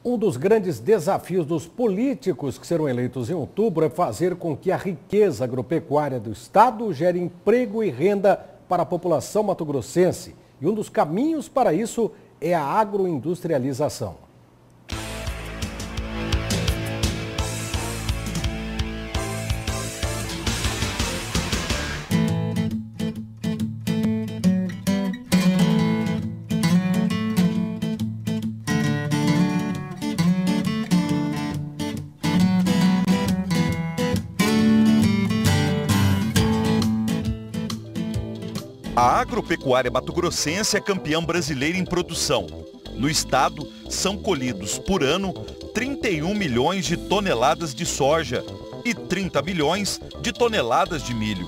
Um dos grandes desafios dos políticos que serão eleitos em outubro é fazer com que a riqueza agropecuária do estado gere emprego e renda para a população mato-grossense. E um dos caminhos para isso é a agroindustrialização. A agropecuária mato-grossense é campeã brasileira em produção. No estado, são colhidos por ano 31 milhões de toneladas de soja e 30 milhões de toneladas de milho.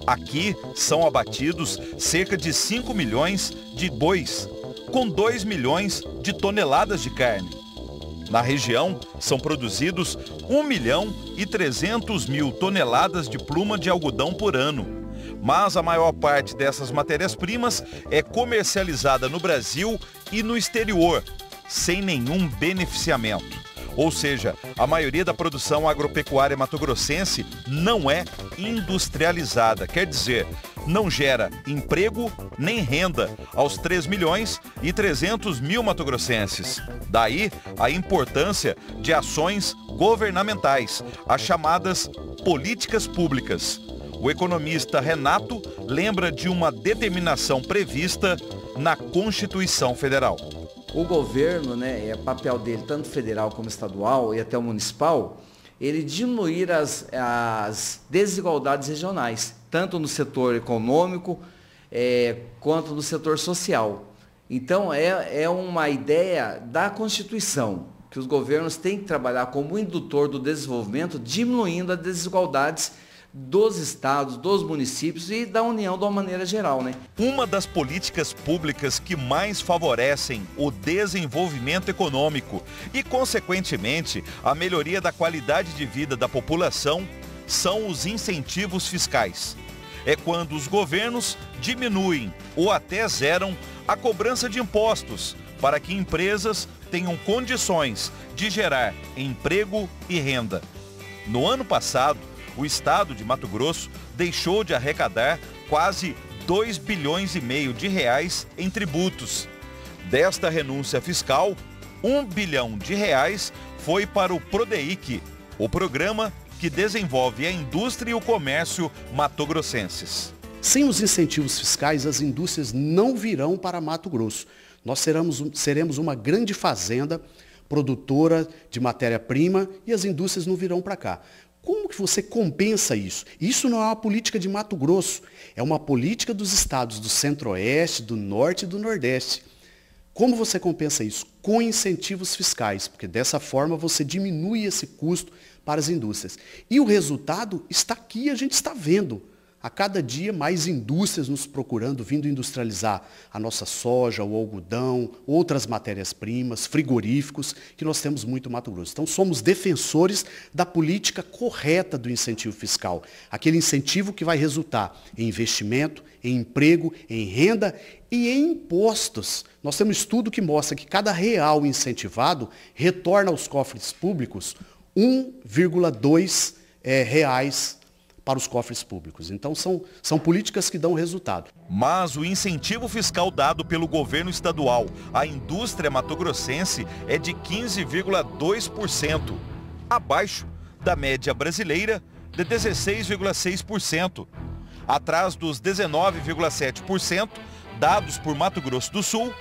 Aqui são abatidos cerca de 5 milhões de bois, com 2 milhões de toneladas de carne. Na região, são produzidos 1 milhão e 300 mil toneladas de pluma de algodão por ano. Mas a maior parte dessas matérias-primas é comercializada no Brasil e no exterior, sem nenhum beneficiamento. Ou seja, a maioria da produção agropecuária mato-grossense não é industrializada, quer dizer, não gera emprego nem renda aos 3 milhões e 300 mil mato-grossenses. Daí a importância de ações governamentais, as chamadas políticas públicas. O economista Renato lembra de uma determinação prevista na Constituição Federal. O governo, é papel dele, tanto federal como estadual e até o municipal, ele diminuir as desigualdades regionais, tanto no setor econômico quanto no setor social. Então, é uma ideia da Constituição, que os governos têm que trabalhar como indutor do desenvolvimento, diminuindo as desigualdades dos estados, dos municípios e da União de uma maneira geral, Uma das políticas públicas que mais favorecem o desenvolvimento econômico e, consequentemente, a melhoria da qualidade de vida da população são os incentivos fiscais. É quando os governos diminuem ou até zeram a cobrança de impostos para que empresas tenham condições de gerar emprego e renda. No ano passado, o estado de Mato Grosso deixou de arrecadar quase 2 bilhões e meio de reais em tributos. Desta renúncia fiscal, 1 bilhão de reais foi para o PRODEIC, o programa que desenvolve a indústria e o comércio mato-grossenses. Sem os incentivos fiscais, as indústrias não virão para Mato Grosso. Nós seremos uma grande fazenda produtora de matéria-prima e as indústrias não virão para cá. Como que você compensa isso? Isso não é uma política de Mato Grosso, é uma política dos estados do Centro-Oeste, do Norte e do Nordeste. Como você compensa isso? Com incentivos fiscais, porque dessa forma você diminui esse custo para as indústrias. E o resultado está aqui, a gente está vendo. A cada dia mais indústrias nos procurando, vindo industrializar a nossa soja, o algodão, outras matérias-primas, frigoríficos, que nós temos muito no Mato Grosso. Então somos defensores da política correta do incentivo fiscal. Aquele incentivo que vai resultar em investimento, em emprego, em renda e em impostos. Nós temos um estudo que mostra que cada real incentivado retorna aos cofres públicos 1,2 reais para os cofres públicos. Então, são políticas que dão resultado. Mas o incentivo fiscal dado pelo governo estadual à indústria mato-grossense é de 15,2%, abaixo da média brasileira de 16,6%, atrás dos 19,7% dados por Mato Grosso do Sul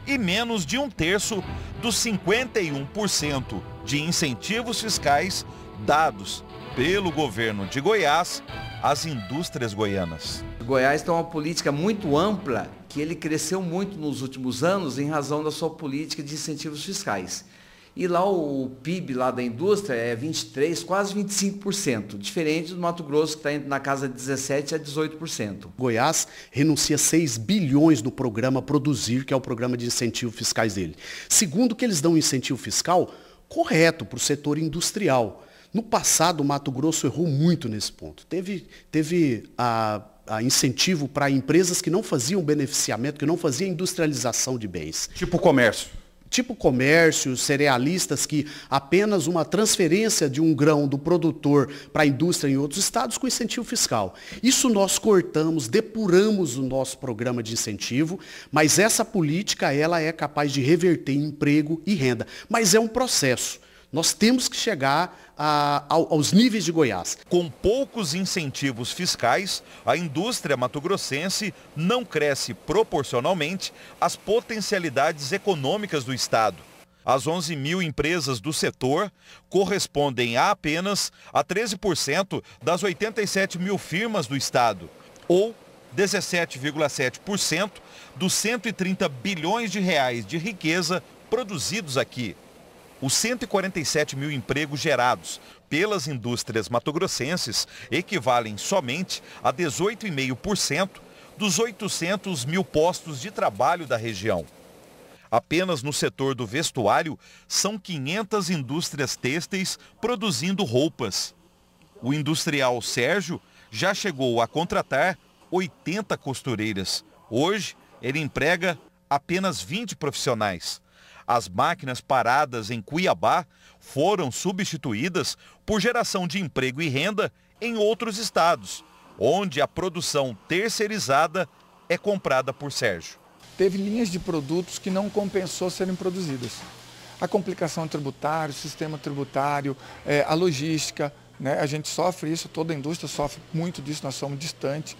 e menos de 1/3 dos 51% de incentivos fiscais dados pelo governo de Goiás às indústrias goianas. Goiás tem uma política muito ampla, que ele cresceu muito nos últimos anos em razão da sua política de incentivos fiscais. E lá o PIB lá da indústria é 23%, quase 25%, diferente do Mato Grosso, que está na casa de 17% a 18%. Goiás renuncia 6 bilhões no programa Produzir, que é o programa de incentivos fiscais dele. Segundo, que eles dão um incentivo fiscal correto para o setor industrial. No passado, o Mato Grosso errou muito nesse ponto. Teve incentivo para empresas que não faziam beneficiamento, que não faziam industrialização de bens. Tipo comércio. tipo comércios, cerealistas, que apenas uma transferência de um grão do produtor para a indústria em outros estados com incentivo fiscal. Isso nós cortamos, depuramos o nosso programa de incentivo, mas essa política ela é capaz de reverter em emprego e renda. Mas é um processo. Nós temos que chegar aos níveis de Goiás. Com poucos incentivos fiscais, a indústria mato-grossense não cresce proporcionalmente às potencialidades econômicas do estado. As 11 mil empresas do setor correspondem a apenas a 13% das 87 mil firmas do estado, ou 17,7% dos 130 bilhões de reais de riqueza produzidos aqui. Os 147 mil empregos gerados pelas indústrias mato-grossenses equivalem somente a 18,5% dos 800 mil postos de trabalho da região. Apenas no setor do vestuário, são 500 indústrias têxteis produzindo roupas. O industrial Sérgio já chegou a contratar 80 costureiras. Hoje, ele emprega apenas 20 profissionais. As máquinas paradas em Cuiabá foram substituídas por geração de emprego e renda em outros estados, onde a produção terceirizada é comprada por Sérgio. Teve linhas de produtos que não compensou serem produzidas. A complicação tributária, o sistema tributário, a logística, né? A gente sofre isso, toda a indústria sofre muito disso, nós somos distantes.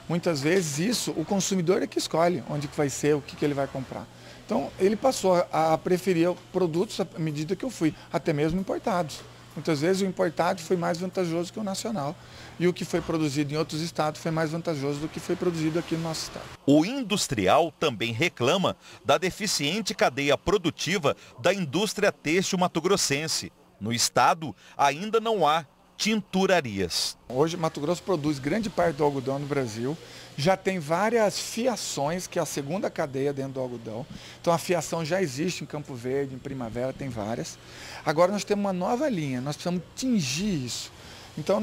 Muitas vezes isso, o consumidor é que escolhe onde que vai ser, o que ele vai comprar. Então, ele passou a preferir produtos à medida que eu fui, até mesmo importados. Muitas vezes o importado foi mais vantajoso que o nacional. E o que foi produzido em outros estados foi mais vantajoso do que foi produzido aqui no nosso estado. O industrial também reclama da deficiente cadeia produtiva da indústria têxtil mato-grossense. No estado, ainda não há tinturarias. Hoje, Mato Grosso produz grande parte do algodão no Brasil. Já tem várias fiações, que é a segunda cadeia dentro do algodão. Então a fiação já existe em Campo Verde, em Primavera, tem várias. Agora nós temos uma nova linha, nós precisamos tingir isso. Então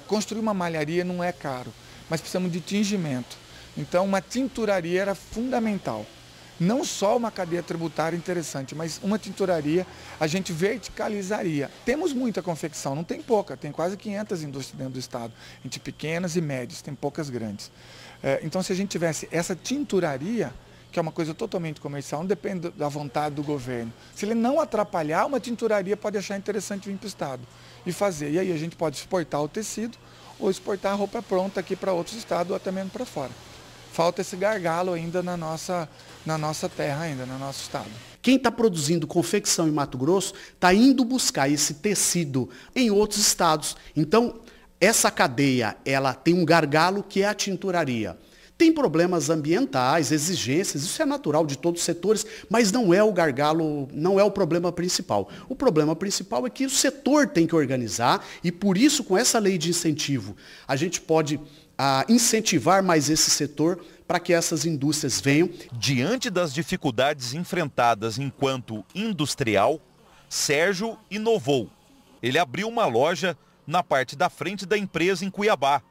construir uma malharia não é caro, mas precisamos de tingimento. Então uma tinturaria era fundamental. Não só uma cadeia tributária interessante, mas uma tinturaria a gente verticalizaria. Temos muita confecção, não tem pouca, tem quase 500 indústrias dentro do estado, entre pequenas e médias, tem poucas grandes. Então se a gente tivesse essa tinturaria, que é uma coisa totalmente comercial, não depende da vontade do governo. Se ele não atrapalhar, uma tinturaria pode achar interessante vir para o estado e fazer. E aí a gente pode exportar o tecido ou exportar a roupa pronta aqui para outros estados ou até mesmo para fora. Falta esse gargalo ainda na nossa terra, ainda no nosso estado. Quem está produzindo confecção em Mato Grosso está indo buscar esse tecido em outros estados. Então, essa cadeia ela tem um gargalo que é a tinturaria. Tem problemas ambientais, exigências, isso é natural de todos os setores, mas não é o gargalo, não é o problema principal. O problema principal é que o setor tem que organizar e, por isso, com essa lei de incentivo, a gente pode incentivar mais esse setor para que essas indústrias venham. Diante das dificuldades enfrentadas enquanto industrial, Sérgio inovou. Ele abriu uma loja na parte da frente da empresa em Cuiabá.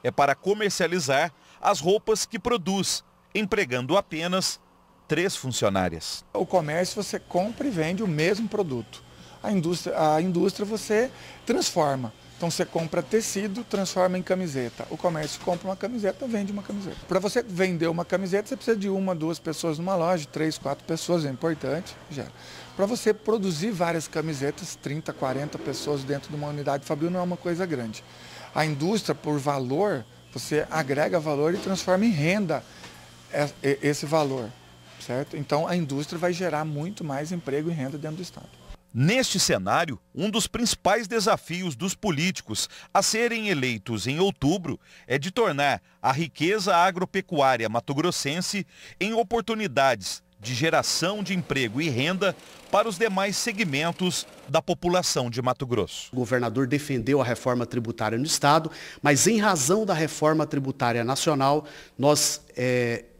É para comercializar as roupas que produz, empregando apenas 3 funcionárias. O comércio você compra e vende o mesmo produto. A indústria você transforma. Então você compra tecido, transforma em camiseta. O comércio compra uma camiseta, vende uma camiseta. Para você vender uma camiseta, você precisa de 1, 2 pessoas numa loja, 3, 4 pessoas, é importante. Para você produzir várias camisetas, 30, 40 pessoas dentro de uma unidade fabril não é uma coisa grande. A indústria, por valor, você agrega valor e transforma em renda esse valor, certo? Então a indústria vai gerar muito mais emprego e renda dentro do estado. Neste cenário, um dos principais desafios dos políticos a serem eleitos em outubro é de tornar a riqueza agropecuária mato-grossense em oportunidades de geração de emprego e renda para os demais segmentos da população de Mato Grosso. O governador defendeu a reforma tributária no estado, mas em razão da reforma tributária nacional, nós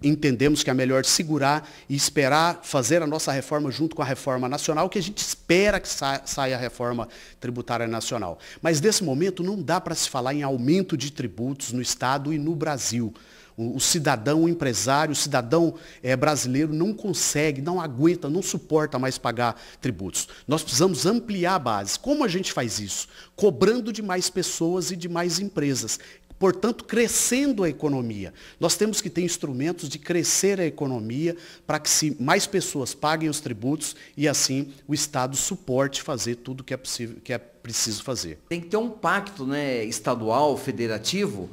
entendemos que é melhor segurar e esperar fazer a nossa reforma junto com a reforma nacional, que a gente espera que saia a reforma tributária nacional. Mas nesse momento não dá para se falar em aumento de tributos no estado e no Brasil. O cidadão, o empresário, o cidadão brasileiro não consegue, não aguenta, não suporta mais pagar tributos. Nós precisamos ampliar a base. Como a gente faz isso? Cobrando de mais pessoas e de mais empresas. Portanto, crescendo a economia. Nós temos que ter instrumentos de crescer a economia para que mais pessoas paguem os tributos e assim o Estado suporte fazer tudo que é preciso fazer. Tem que ter um pacto, né, estadual, federativo,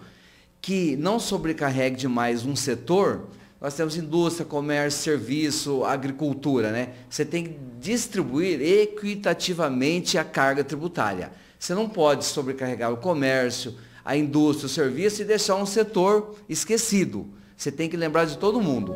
que não sobrecarregue demais um setor. Nós temos indústria, comércio, serviço, agricultura, né? Você tem que distribuir equitativamente a carga tributária. Você não pode sobrecarregar o comércio, a indústria, o serviço e deixar um setor esquecido. Você tem que lembrar de todo mundo.